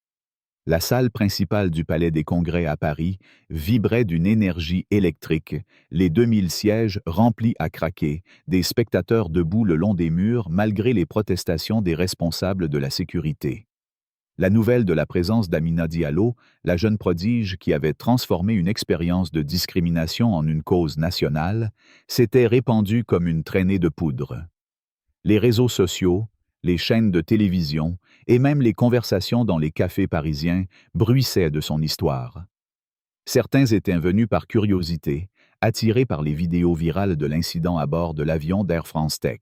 La salle principale du Palais des Congrès à Paris vibrait d'une énergie électrique, les 2000 sièges remplis à craquer, des spectateurs debout le long des murs malgré les protestations des responsables de la sécurité. La nouvelle de la présence d'Amina Diallo, la jeune prodige qui avait transformé une expérience de discrimination en une cause nationale, s'était répandue comme une traînée de poudre. Les réseaux sociaux, les chaînes de télévision et même les conversations dans les cafés parisiens bruissaient de son histoire. Certains étaient venus par curiosité, attirés par les vidéos virales de l'incident à bord de l'avion d'Air France Tech.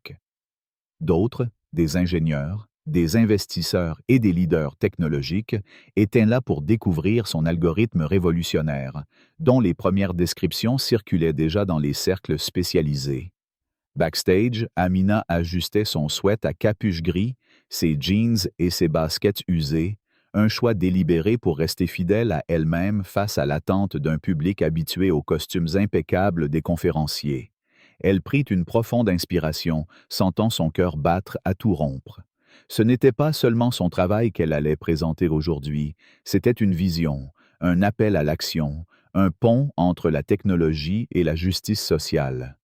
D'autres, des ingénieurs, des investisseurs et des leaders technologiques, étaient là pour découvrir son algorithme révolutionnaire, dont les premières descriptions circulaient déjà dans les cercles spécialisés. Backstage, Amina ajustait son sweat à capuche gris, ses jeans et ses baskets usées, un choix délibéré pour rester fidèle à elle-même face à l'attente d'un public habitué aux costumes impeccables des conférenciers. Elle prit une profonde inspiration, sentant son cœur battre à tout rompre. Ce n'était pas seulement son travail qu'elle allait présenter aujourd'hui, c'était une vision, un appel à l'action, un pont entre la technologie et la justice sociale.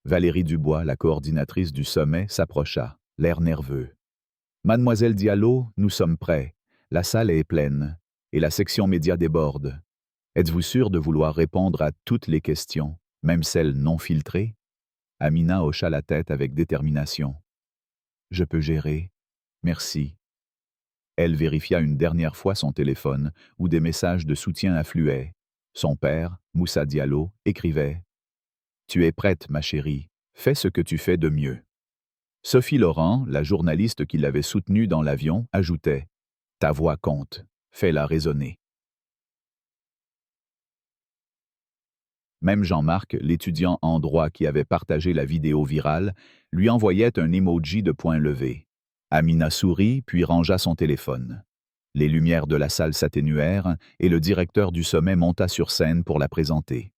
Valérie Dubois, la coordinatrice du sommet, s'approcha, l'air nerveux. « Mademoiselle Diallo, nous sommes prêts. La salle est pleine, et la section média déborde. Êtes-vous sûre de vouloir répondre à toutes les questions, même celles non filtrées ?» Amina hocha la tête avec détermination. « Je peux gérer. Merci. » Elle vérifia une dernière fois son téléphone, où des messages de soutien affluaient. Son père, Moussa Diallo, écrivait « Tu es prête, ma chérie. Fais ce que tu fais de mieux. » Sophie Laurent, la journaliste qui l'avait soutenue dans l'avion, ajoutait « Ta voix compte. Fais-la résonner. » Même Jean-Marc, l'étudiant en droit qui avait partagé la vidéo virale, lui envoyait un emoji de poing levé. Amina sourit, puis rangea son téléphone. Les lumières de la salle s'atténuèrent et le directeur du sommet monta sur scène pour la présenter.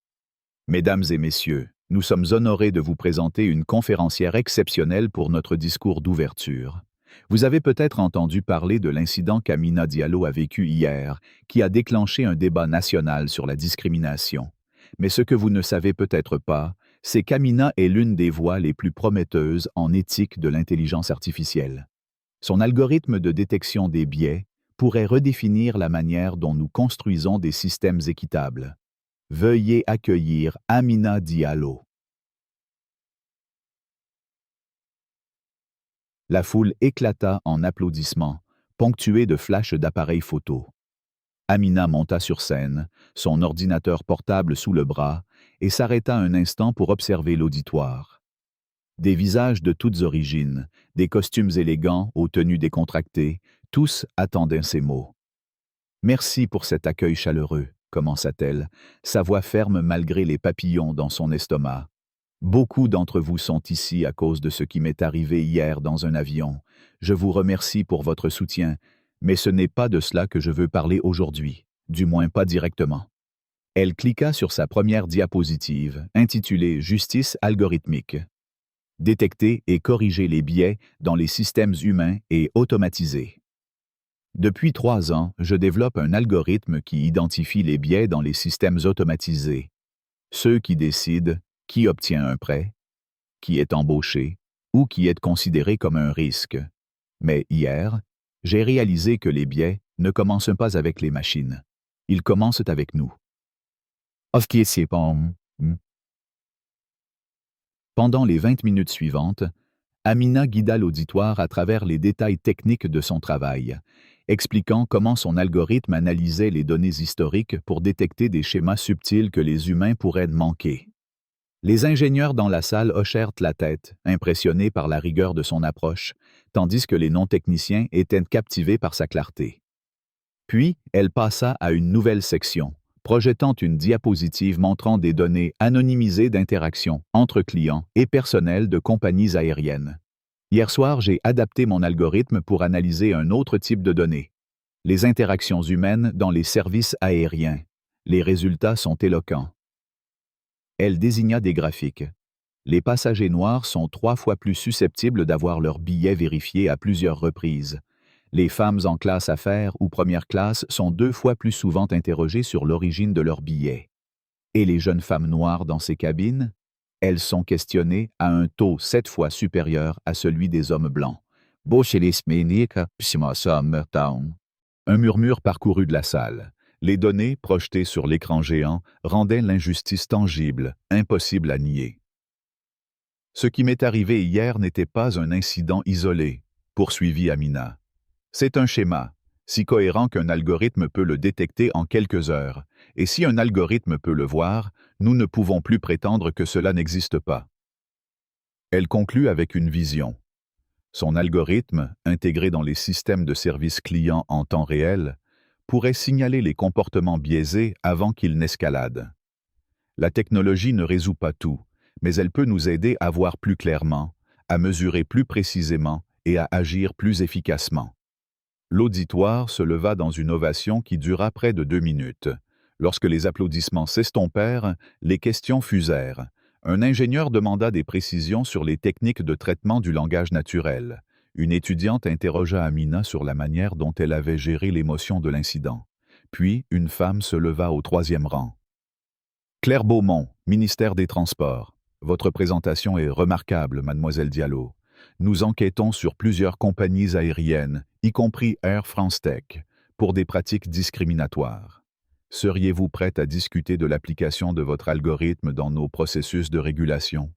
Mesdames et messieurs, nous sommes honorés de vous présenter une conférencière exceptionnelle pour notre discours d'ouverture. Vous avez peut-être entendu parler de l'incident qu'Amina Diallo a vécu hier, qui a déclenché un débat national sur la discrimination. Mais ce que vous ne savez peut-être pas, c'est qu'Amina est l'une des voix les plus prometteuses en éthique de l'intelligence artificielle. Son algorithme de détection des biais pourrait redéfinir la manière dont nous construisons des systèmes équitables. Veuillez accueillir Amina Diallo. La foule éclata en applaudissements, ponctués de flashs d'appareils photo. Amina monta sur scène, son ordinateur portable sous le bras, et s'arrêta un instant pour observer l'auditoire. Des visages de toutes origines, des costumes élégants aux tenues décontractées, tous attendaient ces mots. « Merci pour cet accueil chaleureux », commença-t-elle, sa voix ferme malgré les papillons dans son estomac. « Beaucoup d'entre vous sont ici à cause de ce qui m'est arrivé hier dans un avion. Je vous remercie pour votre soutien, mais ce n'est pas de cela que je veux parler aujourd'hui, du moins pas directement. » Elle cliqua sur sa première diapositive, intitulée « Justice algorithmique ». Détecter et corriger les biais dans les systèmes humains et automatisés. Depuis 3 ans, je développe un algorithme qui identifie les biais dans les systèmes automatisés. Ceux qui décident qui obtient un prêt, qui est embauché ou qui est considéré comme un risque. Mais hier, j'ai réalisé que les biais ne commencent pas avec les machines. Ils commencent avec nous. Pendant les 20 minutes suivantes, Amina guida l'auditoire à travers les détails techniques de son travail, expliquant comment son algorithme analysait les données historiques pour détecter des schémas subtils que les humains pourraient manquer. Les ingénieurs dans la salle hochèrent la tête, impressionnés par la rigueur de son approche, tandis que les non-techniciens étaient captivés par sa clarté. Puis, elle passa à une nouvelle section, projetant une diapositive montrant des données anonymisées d'interaction entre clients et personnel de compagnies aériennes. Hier soir, j'ai adapté mon algorithme pour analyser un autre type de données, les interactions humaines dans les services aériens. Les résultats sont éloquents. Elle désigna des graphiques. Les passagers noirs sont 3 fois plus susceptibles d'avoir leur billet vérifié à plusieurs reprises. Les femmes en classe affaires ou première classe sont 2 fois plus souvent interrogées sur l'origine de leur billet. Et les jeunes femmes noires dans ces cabines? Elles sont questionnées à un taux 7 fois supérieur à celui des hommes blancs. Un murmure parcourut de la salle. Les données projetées sur l'écran géant rendaient l'injustice tangible, impossible à nier. Ce qui m'est arrivé hier n'était pas un incident isolé, poursuivit Amina. C'est un schéma, si cohérent qu'un algorithme peut le détecter en quelques heures, et si un algorithme peut le voir, nous ne pouvons plus prétendre que cela n'existe pas. Elle conclut avec une vision. Son algorithme, intégré dans les systèmes de service client en temps réel, pourrait signaler les comportements biaisés avant qu'ils n'escaladent. La technologie ne résout pas tout, mais elle peut nous aider à voir plus clairement, à mesurer plus précisément et à agir plus efficacement. L'auditoire se leva dans une ovation qui dura près de 2 minutes. Lorsque les applaudissements s'estompèrent, les questions fusèrent. Un ingénieur demanda des précisions sur les techniques de traitement du langage naturel. Une étudiante interrogea Amina sur la manière dont elle avait géré l'émotion de l'incident. Puis, une femme se leva au 3e rang. « Claire Beaumont, ministère des Transports. Votre présentation est remarquable, mademoiselle Diallo. Nous enquêtons sur plusieurs compagnies aériennes, y compris Air France Tech, pour des pratiques discriminatoires. Seriez-vous prête à discuter de l'application de votre algorithme dans nos processus de régulation? »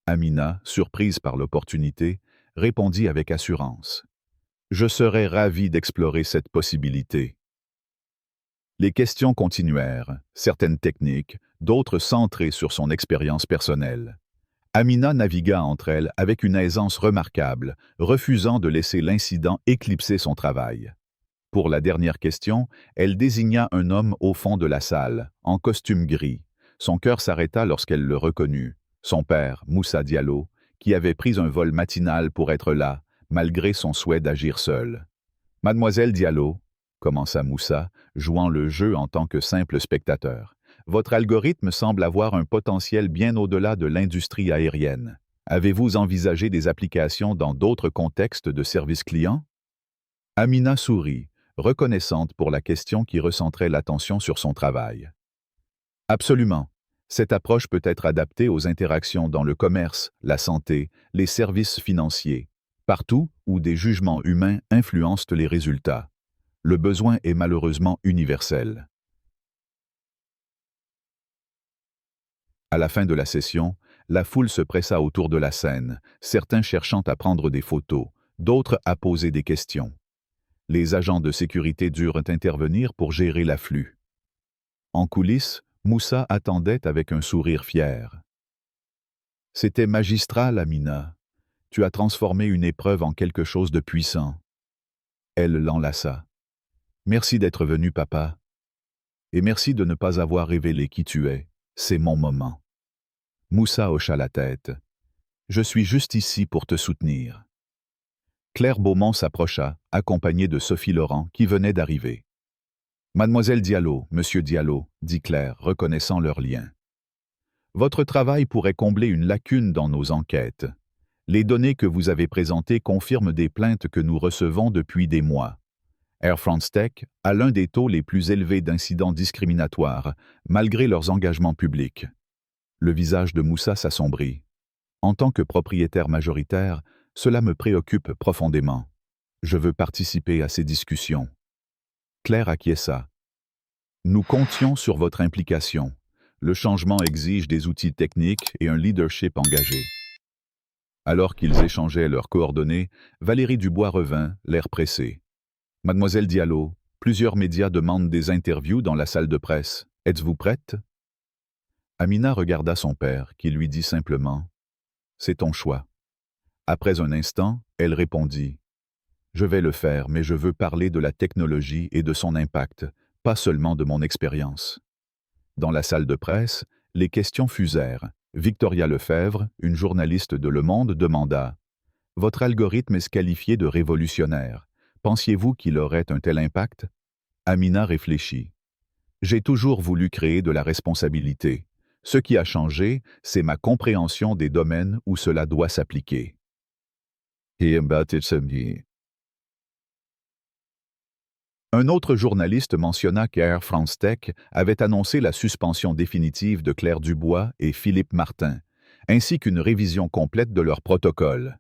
Amina, surprise par l'opportunité, répondit avec assurance. « Je serais ravi d'explorer cette possibilité. » Les questions continuèrent, certaines techniques, d'autres centrées sur son expérience personnelle. Amina navigua entre elles avec une aisance remarquable, refusant de laisser l'incident éclipser son travail. Pour la dernière question, elle désigna un homme au fond de la salle, en costume gris. Son cœur s'arrêta lorsqu'elle le reconnut, son père, Moussa Diallo, qui avait pris un vol matinal pour être là, malgré son souhait d'agir seul. « Mademoiselle Diallo », commença Moussa, jouant le jeu en tant que simple spectateur, « votre algorithme semble avoir un potentiel bien au-delà de l'industrie aérienne. Avez-vous envisagé des applications dans d'autres contextes de service client ?» Amina sourit, reconnaissante pour la question qui recentrait l'attention sur son travail. Absolument. Cette approche peut être adaptée aux interactions dans le commerce, la santé, les services financiers, partout où des jugements humains influencent les résultats. Le besoin est malheureusement universel. À la fin de la session, la foule se pressa autour de la scène, certains cherchant à prendre des photos, d'autres à poser des questions. Les agents de sécurité durent intervenir pour gérer l'afflux. En coulisses, Moussa attendait avec un sourire fier. « C'était magistral, Amina. Tu as transformé une épreuve en quelque chose de puissant. » Elle l'enlaça. « Merci d'être venu, papa. Et merci de ne pas avoir révélé qui tu es. C'est mon moment. » Moussa hocha la tête. « Je suis juste ici pour te soutenir. » Claire Beaumont s'approcha, accompagnée de Sophie Laurent, qui venait d'arriver. « Mademoiselle Diallo, Monsieur Diallo, » dit Claire, reconnaissant leur lien. « Votre travail pourrait combler une lacune dans nos enquêtes. Les données que vous avez présentées confirment des plaintes que nous recevons depuis des mois. Air France-Tech a l'un des taux les plus élevés d'incidents discriminatoires, malgré leurs engagements publics. » Le visage de Moussa s'assombrit. « En tant que propriétaire majoritaire, cela me préoccupe profondément. Je veux participer à ces discussions. » Claire acquiesça. « Nous comptions sur votre implication. Le changement exige des outils techniques et un leadership engagé. » Alors qu'ils échangeaient leurs coordonnées, Valérie Dubois revint, l'air pressé. « Mademoiselle Diallo, plusieurs médias demandent des interviews dans la salle de presse. Êtes-vous prête ?» Amina regarda son père, qui lui dit simplement « C'est ton choix. » Après un instant, elle répondit « Je vais le faire, mais je veux parler de la technologie et de son impact, pas seulement de mon expérience. » Dans la salle de presse, les questions fusèrent. Victoria Lefebvre, une journaliste de Le Monde, demanda « Votre algorithme est qualifié de révolutionnaire. Pensiez-vous qu'il aurait un tel impact ?» Amina réfléchit. « J'ai toujours voulu créer de la responsabilité. Ce qui a changé, c'est ma compréhension des domaines où cela doit s'appliquer. » Un autre journaliste mentionna qu'Air France-Tech avait annoncé la suspension définitive de Claire Dubois et Philippe Martin, ainsi qu'une révision complète de leur protocole.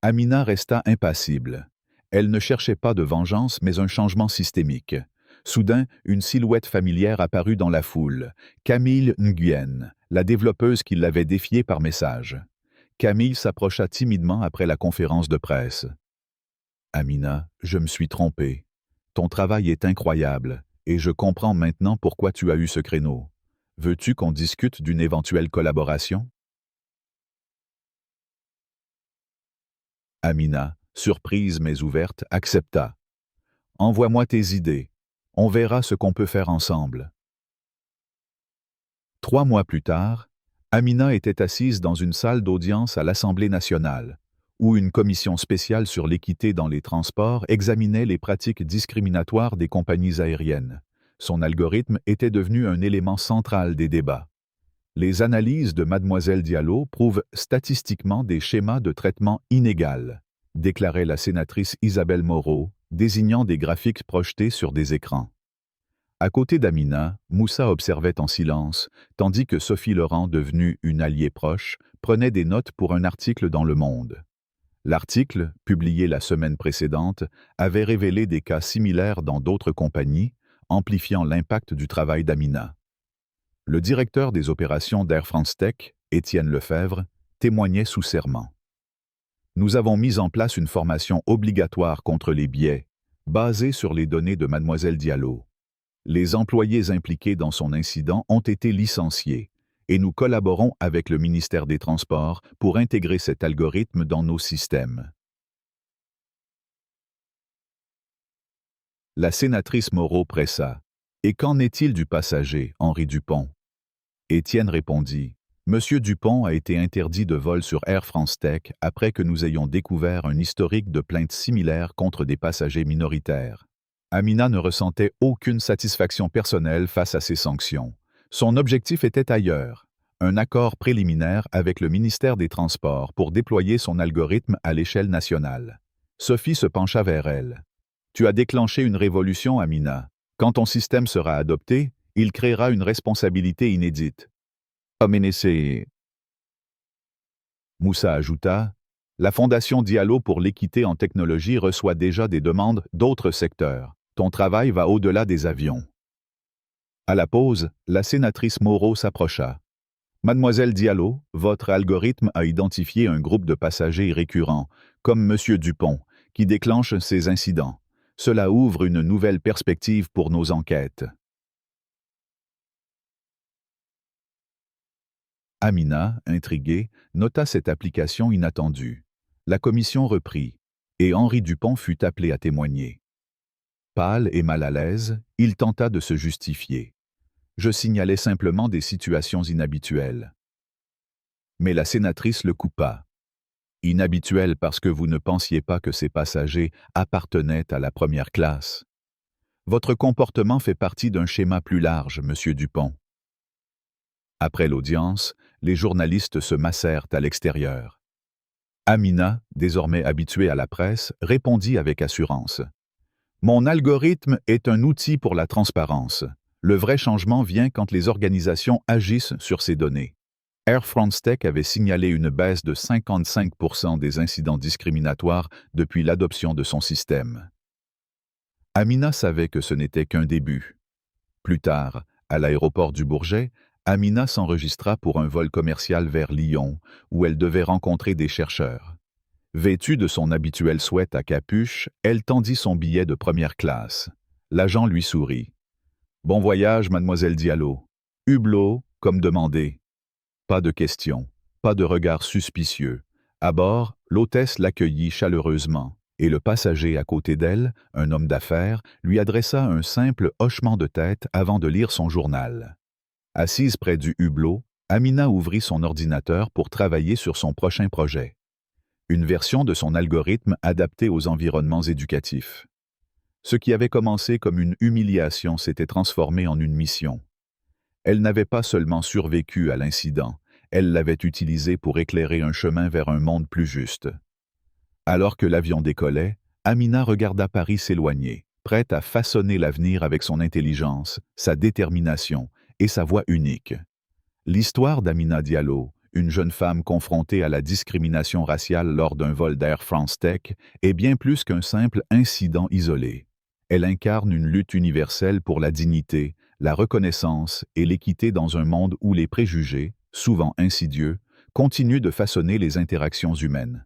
Amina resta impassible. Elle ne cherchait pas de vengeance, mais un changement systémique. Soudain, une silhouette familière apparut dans la foule. Camille Nguyen, la développeuse qui l'avait défiée par message. Camille s'approcha timidement après la conférence de presse. « Amina, je me suis trompé. Ton travail est incroyable, et je comprends maintenant pourquoi tu as eu ce créneau. Veux-tu qu'on discute d'une éventuelle collaboration ?» Amina, surprise mais ouverte, accepta. « Envoie-moi tes idées. On verra ce qu'on peut faire ensemble. » 3 mois plus tard, Amina était assise dans une salle d'audience à l'Assemblée nationale, où une commission spéciale sur l'équité dans les transports examinait les pratiques discriminatoires des compagnies aériennes. Son algorithme était devenu un élément central des débats. Les analyses de Mademoiselle Diallo prouvent statistiquement des schémas de traitement inégal, déclarait la sénatrice Isabelle Moreau, désignant des graphiques projetés sur des écrans. À côté d'Amina, Moussa observait en silence, tandis que Sophie Laurent, devenue une alliée proche, prenait des notes pour un article dans Le Monde. L'article, publié la semaine précédente, avait révélé des cas similaires dans d'autres compagnies, amplifiant l'impact du travail d'Amina. Le directeur des opérations d'Air France-Tech, Étienne Lefebvre, témoignait sous serment. « Nous avons mis en place une formation obligatoire contre les biais, basée sur les données de Mademoiselle Diallo. Les employés impliqués dans son incident ont été licenciés, et nous collaborons avec le ministère des Transports pour intégrer cet algorithme dans nos systèmes. » La sénatrice Moreau pressa. « Et qu'en est-il du passager, Henri Dupont ?» Étienne répondit. Monsieur Dupont a été interdit de vol sur Air France-Tech après que nous ayons découvert un historique de plaintes similaires contre des passagers minoritaires. Amina ne ressentait aucune satisfaction personnelle face à ces sanctions. Son objectif était ailleurs, un accord préliminaire avec le ministère des Transports pour déployer son algorithme à l'échelle nationale. Sophie se pencha vers elle. Tu as déclenché une révolution, Amina. Quand ton système sera adopté, il créera une responsabilité inédite. Oménessé. Moussa ajouta, la Fondation Diallo pour l'équité en technologie reçoit déjà des demandes d'autres secteurs. Ton travail va au-delà des avions. À la pause, la sénatrice Moreau s'approcha. Mademoiselle Diallo, votre algorithme a identifié un groupe de passagers récurrents, comme Monsieur Dupont, qui déclenche ces incidents. Cela ouvre une nouvelle perspective pour nos enquêtes. Amina, intriguée, nota cette application inattendue. La commission reprit, et Henri Dupont fut appelé à témoigner. Pâle et mal à l'aise, il tenta de se justifier. Je signalais simplement des situations inhabituelles. Mais la sénatrice le coupa. Inhabituel parce que vous ne pensiez pas que ces passagers appartenaient à la première classe. Votre comportement fait partie d'un schéma plus large, Monsieur Dupont. Après l'audience, les journalistes se massèrent à l'extérieur. Amina, désormais habituée à la presse, répondit avec assurance. Mon algorithme est un outil pour la transparence. Le vrai changement vient quand les organisations agissent sur ces données. Air France-Tech avait signalé une baisse de 55% des incidents discriminatoires depuis l'adoption de son système. Amina savait que ce n'était qu'un début. Plus tard, à l'aéroport du Bourget, Amina s'enregistra pour un vol commercial vers Lyon, où elle devait rencontrer des chercheurs. Vêtue de son habituel sweat à capuche, elle tendit son billet de première classe. L'agent lui sourit. « Bon voyage, mademoiselle Diallo. » Hublot, comme demandé. Pas de questions, pas de regard suspicieux. À bord, l'hôtesse l'accueillit chaleureusement, et le passager à côté d'elle, un homme d'affaires, lui adressa un simple hochement de tête avant de lire son journal. Assise près du hublot, Amina ouvrit son ordinateur pour travailler sur son prochain projet. Une version de son algorithme adapté aux environnements éducatifs. Ce qui avait commencé comme une humiliation s'était transformé en une mission. Elle n'avait pas seulement survécu à l'incident, elle l'avait utilisé pour éclairer un chemin vers un monde plus juste. Alors que l'avion décollait, Amina regarda Paris s'éloigner, prête à façonner l'avenir avec son intelligence, sa détermination et sa voix unique. L'histoire d'Amina Diallo, une jeune femme confrontée à la discrimination raciale lors d'un vol d'Air France-Tech, est bien plus qu'un simple incident isolé. Elle incarne une lutte universelle pour la dignité, la reconnaissance et l'équité dans un monde où les préjugés, souvent insidieux, continuent de façonner les interactions humaines.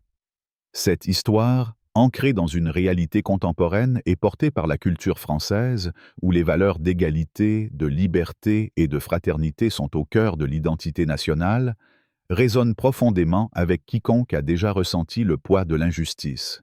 Cette histoire, ancrée dans une réalité contemporaine et portée par la culture française, où les valeurs d'égalité, de liberté et de fraternité sont au cœur de l'identité nationale, résonne profondément avec quiconque a déjà ressenti le poids de l'injustice.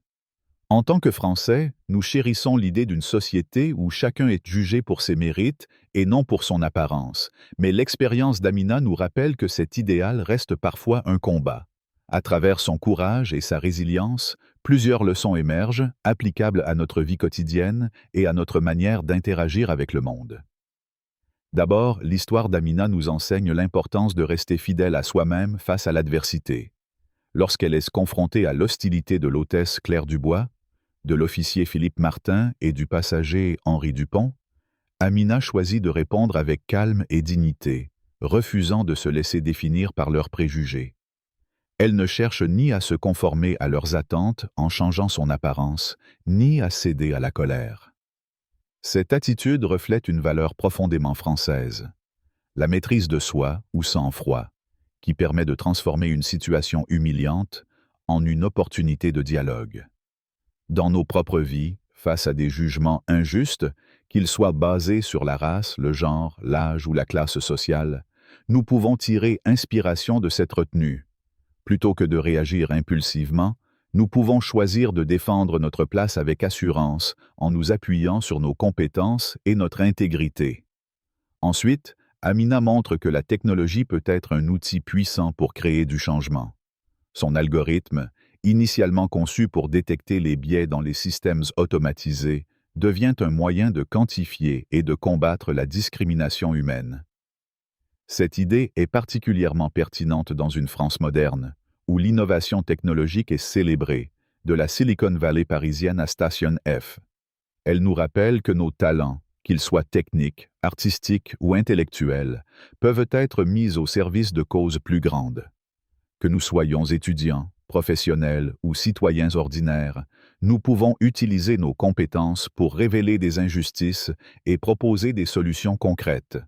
En tant que Français, nous chérissons l'idée d'une société où chacun est jugé pour ses mérites et non pour son apparence, mais l'expérience d'Amina nous rappelle que cet idéal reste parfois un combat. À travers son courage et sa résilience, plusieurs leçons émergent, applicables à notre vie quotidienne et à notre manière d'interagir avec le monde. D'abord, l'histoire d'Amina nous enseigne l'importance de rester fidèle à soi-même face à l'adversité. Lorsqu'elle est confrontée à l'hostilité de l'hôtesse Claire Dubois, de l'officier Philippe Martin et du passager Henri Dupont, Amina choisit de répondre avec calme et dignité, refusant de se laisser définir par leurs préjugés. Elle ne cherche ni à se conformer à leurs attentes en changeant son apparence, ni à céder à la colère. Cette attitude reflète une valeur profondément française, la maîtrise de soi ou sang-froid, qui permet de transformer une situation humiliante en une opportunité de dialogue. Dans nos propres vies, face à des jugements injustes, qu'ils soient basés sur la race, le genre, l'âge ou la classe sociale, nous pouvons tirer inspiration de cette retenue. Plutôt que de réagir impulsivement, nous pouvons choisir de défendre notre place avec assurance en nous appuyant sur nos compétences et notre intégrité. Ensuite, Amina montre que la technologie peut être un outil puissant pour créer du changement. Son algorithme, initialement conçu pour détecter les biais dans les systèmes automatisés, devient un moyen de quantifier et de combattre la discrimination humaine. Cette idée est particulièrement pertinente dans une France moderne, où l'innovation technologique est célébrée, de la Silicon Valley parisienne à Station F. Elle nous rappelle que nos talents, qu'ils soient techniques, artistiques ou intellectuels, peuvent être mis au service de causes plus grandes. Que nous soyons étudiants, professionnels ou citoyens ordinaires, nous pouvons utiliser nos compétences pour révéler des injustices et proposer des solutions concrètes.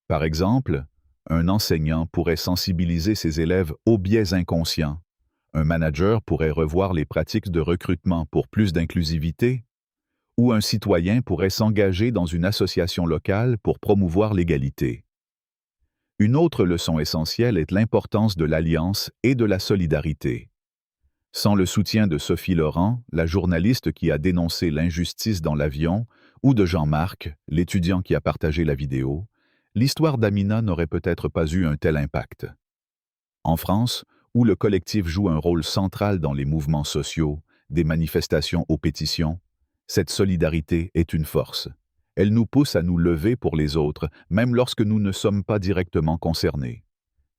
Par exemple, un enseignant pourrait sensibiliser ses élèves aux biais inconscients. Un manager pourrait revoir les pratiques de recrutement pour plus d'inclusivité, ou un citoyen pourrait s'engager dans une association locale pour promouvoir l'égalité. Une autre leçon essentielle est l'importance de l'alliance et de la solidarité. Sans le soutien de Sophie Laurent, la journaliste qui a dénoncé l'injustice dans l'avion, ou de Jean-Marc, l'étudiant qui a partagé la vidéo, l'histoire d'Amina n'aurait peut-être pas eu un tel impact. En France, où le collectif joue un rôle central dans les mouvements sociaux, des manifestations aux pétitions, cette solidarité est une force. Elle nous pousse à nous lever pour les autres, même lorsque nous ne sommes pas directement concernés.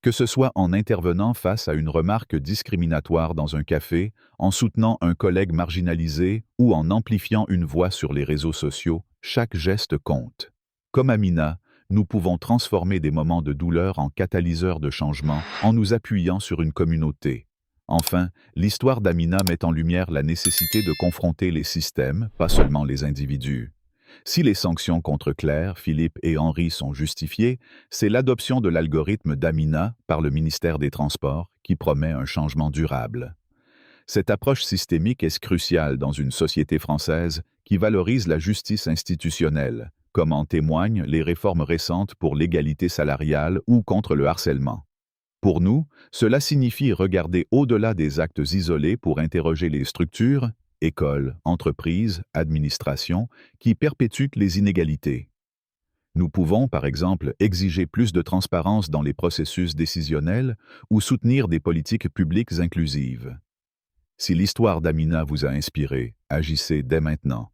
Que ce soit en intervenant face à une remarque discriminatoire dans un café, en soutenant un collègue marginalisé ou en amplifiant une voix sur les réseaux sociaux, chaque geste compte. Comme Amina, nous pouvons transformer des moments de douleur en catalyseurs de changement en nous appuyant sur une communauté. Enfin, l'histoire d'Amina met en lumière la nécessité de confronter les systèmes, pas seulement les individus. Si les sanctions contre Claire, Philippe et Henri sont justifiées, c'est l'adoption de l'algorithme d'Amina par le ministère des Transports qui promet un changement durable. Cette approche systémique est cruciale dans une société française qui valorise la justice institutionnelle, comme en témoignent les réformes récentes pour l'égalité salariale ou contre le harcèlement. Pour nous, cela signifie regarder au-delà des actes isolés pour interroger les structures, écoles, entreprises, administrations, qui perpétuent les inégalités. Nous pouvons, par exemple, exiger plus de transparence dans les processus décisionnels ou soutenir des politiques publiques inclusives. Si l'histoire d'Amina vous a inspiré, agissez dès maintenant.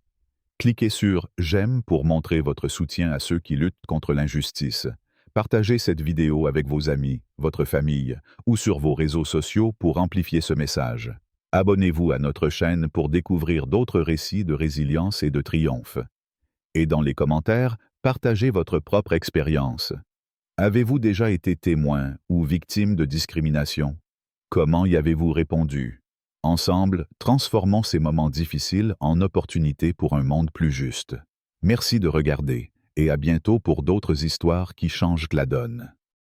Cliquez sur « J'aime » pour montrer votre soutien à ceux qui luttent contre l'injustice. Partagez cette vidéo avec vos amis, votre famille ou sur vos réseaux sociaux pour amplifier ce message. Abonnez-vous à notre chaîne pour découvrir d'autres récits de résilience et de triomphe. Et dans les commentaires, partagez votre propre expérience. Avez-vous déjà été témoin ou victime de discrimination? Comment y avez-vous répondu? Ensemble, transformons ces moments difficiles en opportunités pour un monde plus juste. Merci de regarder, et à bientôt pour d'autres histoires qui changent la donne.